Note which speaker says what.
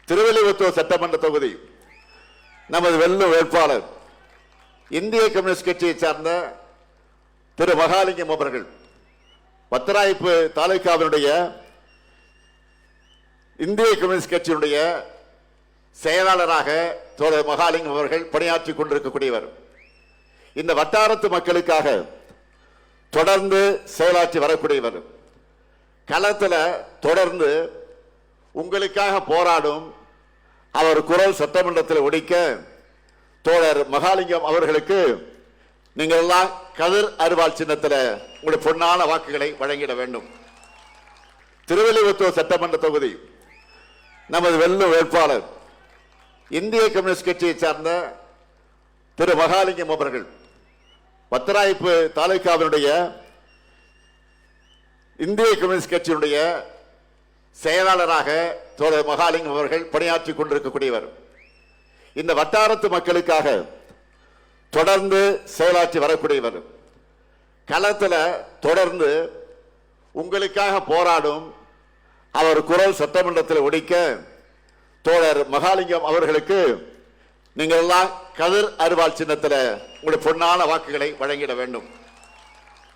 Speaker 1: திருவள்ளுவர் சட்டமன்ற தொகுதி நமது வெல்லும் வேட்பாளர் இந்திய கம்யூனிஸ்ட் கட்சியை சார்ந்த திரு மகாலிங்கம் அவர்கள் பத்தராய்ப்பு தாலுகாவினுடைய இந்திய கம்யூனிஸ்ட் கட்சியினுடைய செயலாளராக தோழர் மகாலிங்கம் அவர்கள் பணியாற்றிக் கொண்டிருக்கக்கூடியவர். இந்த வட்டாரத்து மக்களுக்காக தொடர்ந்து செயலாற்றி வரக்கூடியவர். களத்தில் தொடர்ந்து உங்களுக்காக போராடும் அவர் குரல் சட்டமன்றத்தில் ஒலிக்க தோழர் மகாலிங்கம் அவர்களுக்கு நீங்கள் எல்லாம் கதிர் அருவாள் சின்னத்தில் உங்களுடைய பொன்னான வாக்குகளை வழங்கிட வேண்டும். திருவள்ளுவர் சட்டமன்ற தொகுதி நமது வெல்லும் வேட்பாளர் இந்திய கம்யூனிஸ்ட் கட்சியை சார்ந்த திரு மகாலிங்கம் அவர்கள் பத்தராய்ப்பு தாலுகாவினுடைய இந்திய கம்யூனிஸ்ட் கட்சியினுடைய செயலாளராக தோழர் மகாலிங்கம் அவர்கள் பணியாற்றிக் கொண்டிருக்கக்கூடியவர். இந்த வட்டாரத்து மக்களுக்காக தொடர்ந்து செயலாற்றி வரக்கூடியவர். களத்தில் தொடர்ந்து உங்களுக்காக போராடும் அவர் குரல் சட்டமன்றத்தில் ஒலிக்க தோழர் மகாலிங்கம் அவர்களுக்கு நீங்கள் எல்லாம் கதிர் அருவாள் சின்னத்தில் உங்களுடைய பொன்னான வாக்குகளை வழங்கிட வேண்டும்.